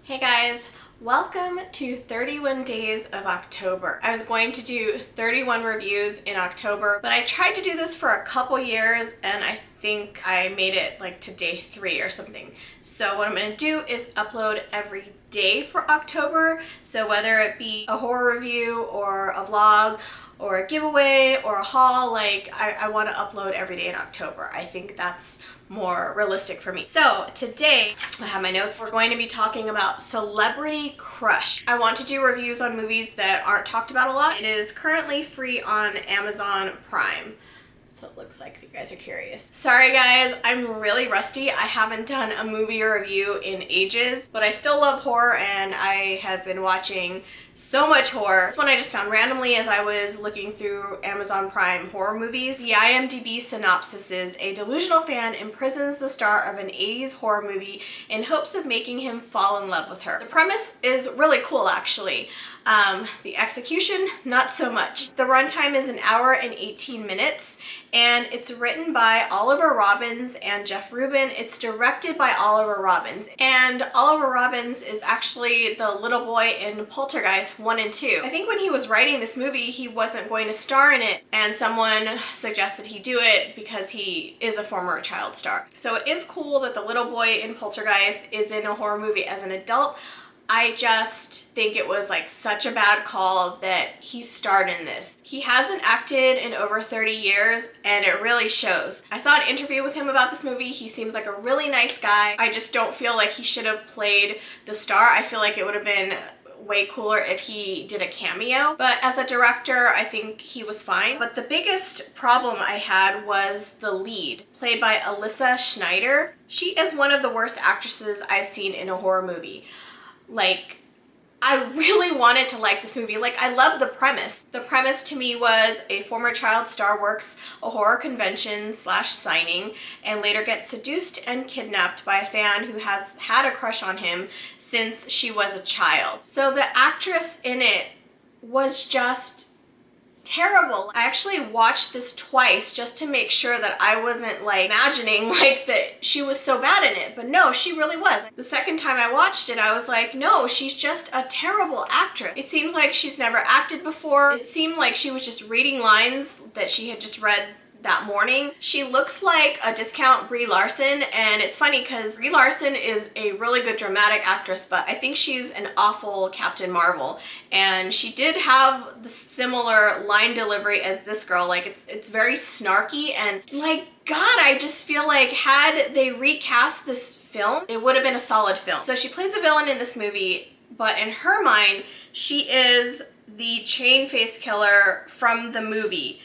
Hey guys, welcome to 31 Days of October. I was going to do 31 reviews in October, but I tried to do this for a couple years and I think I made it like to day 3 or something. So what I'm going to do is upload every day for October. So whether it be a horror review or a vlog or a giveaway or a haul, like I want to upload every day in October. I think that's more realistic for me. So today, I have my notes. We're going to be talking about Celebrity Crush. I want to do reviews on movies that aren't talked about a lot. It is currently free on Amazon Prime. So it looks like, if you guys are curious. Sorry guys, I'm really rusty. I haven't done a movie review in ages, but I still love horror and I have been watching so much horror. This one I just found randomly as I was looking through Amazon Prime horror movies. The IMDb synopsis is: a delusional fan imprisons the star of an 80s horror movie in hopes of making him fall in love with her. The premise is really cool actually. The execution, not so much. The runtime is 1 hour and 18 minutes and it's written by Oliver Robbins and Jeff Rubin. It's directed by Oliver Robbins, and Oliver Robbins is actually the little boy in Poltergeist 1 and 2. I think when he was writing this movie, he wasn't going to star in it, and someone suggested he do it because he is a former child star. So it is cool that the little boy in Poltergeist is in a horror movie as an adult. I just think it was like such a bad call that he starred in this. He hasn't acted in over 30 years and it really shows. I saw an interview with him about this movie. He seems like a really nice guy. I just don't feel like he should have played the star. I feel like it would have been way cooler if he did a cameo, but as a director I think he was fine. But the biggest problem I had was the lead, played by Alyssa Schneider. She is one of the worst actresses I've seen in a horror movie. Like, I really wanted to like this movie. Like, I love the premise. The premise to me was a former child star works a horror convention / signing and later gets seduced and kidnapped by a fan who has had a crush on him since she was a child. So the actress in it was just terrible. I actually watched this twice just to make sure that I wasn't like imagining like that she was so bad in it, but no, she really was. The second time I watched it, I was like, no, she's just a terrible actress. It seems like she's never acted before. It seemed like she was just reading lines that she had just read that morning. She looks like a discount Brie Larson, and it's funny because Brie Larson is a really good dramatic actress, but I think she's an awful Captain Marvel, and she did have the similar line delivery as this girl. Like, it's very snarky, and like, God, I just feel like had they recast this film, it would have been a solid film. So she plays a villain in this movie, but in her mind, she is the chain face killer from the movie.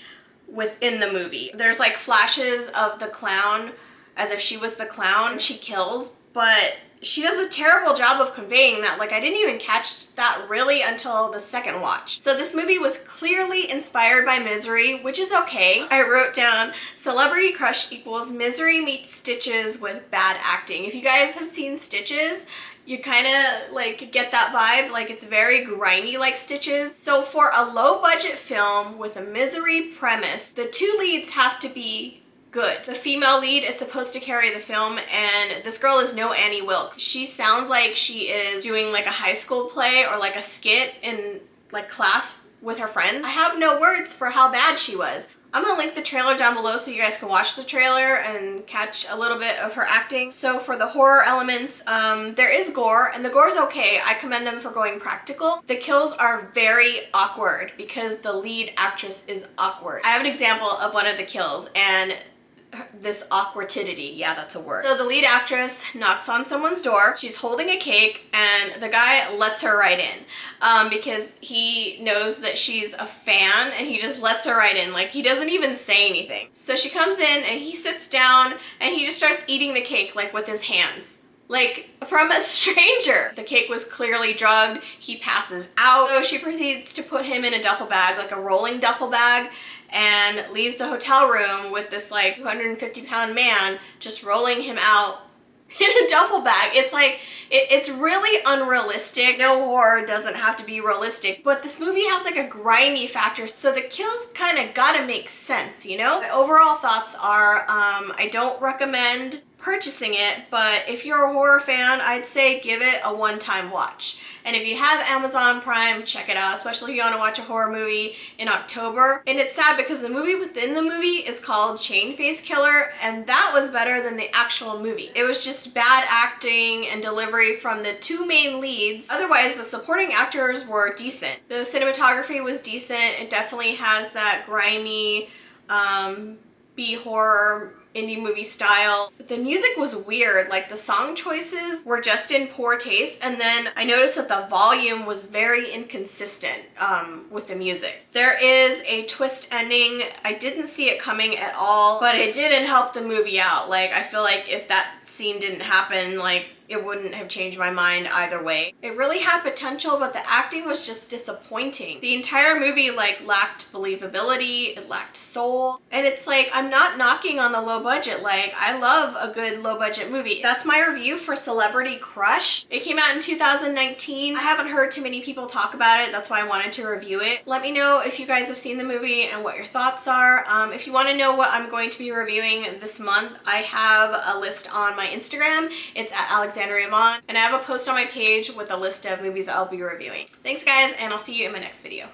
Within the movie, there's like flashes of the clown as if she was the clown she kills, but she does a terrible job of conveying that. Like, I didn't even catch that really until the second watch. So this movie was clearly inspired by Misery, which is okay. I wrote down Celebrity Crush equals Misery meets Stitches with bad acting. If you guys have seen Stitches, you kind of like get that vibe. Like, it's very grimy like Stitches. So for a low budget film with a Misery premise, the two leads have to be good. The female lead is supposed to carry the film, and this girl is no Annie Wilkes. She sounds like she is doing like a high school play or like a skit in like class with her friends. I have no words for how bad she was. I'm gonna link the trailer down below so you guys can watch the trailer and catch a little bit of her acting. So for the horror elements, there is gore, and the gore is okay. I commend them for going practical. The kills are very awkward because the lead actress is awkward. I have an example of one of the kills, and this awkwardity, yeah, that's a word. So the lead actress knocks on someone's door. She's holding a cake and the guy lets her right in because he knows that she's a fan, and he just lets her right in. Like, he doesn't even say anything. So she comes in and he sits down and he just starts eating the cake like with his hands. Like, from a stranger. The cake was clearly drugged. He passes out. So she proceeds to put him in a duffel bag, like a rolling duffel bag, and leaves the hotel room with this like 250-pound man just rolling him out in a duffel bag. It's like, it's really unrealistic. No, horror doesn't have to be realistic, but this movie has like a grimy factor, so the kills kind of gotta make sense, you know? My overall thoughts are, I don't recommend purchasing it, but if you're a horror fan, I'd say give it a one-time watch. And if you have Amazon Prime, check it out, especially if you want to watch a horror movie in October. And it's sad because the movie within the movie is called Chain Face Killer, and that was better than the actual movie. It was just bad acting and delivery from the two main leads. Otherwise, the supporting actors were decent. The cinematography was decent. It definitely has that grimy B-horror indie movie style. The music was weird, like the song choices were just in poor taste, and then I noticed that the volume was very inconsistent with the music. There is a twist ending. I didn't see it coming at all, but it didn't help the movie out. Like, I feel like if that scene didn't happen, like, it wouldn't have changed my mind either way. It really had potential, but the acting was just disappointing. The entire movie like lacked believability, it lacked soul, and it's like, I'm not knocking on the low budget. Like, I love a good low budget movie. That's my review for Celebrity Crush. It came out in 2019. I haven't heard too many people talk about it. That's why I wanted to review it. Let me know if you guys have seen the movie and what your thoughts are. If you want to know what I'm going to be reviewing this month, I have a list on my Instagram. It's at Alexandria Vaun, and I have a post on my page with a list of movies I'll be reviewing. Thanks guys, and I'll see you in my next video.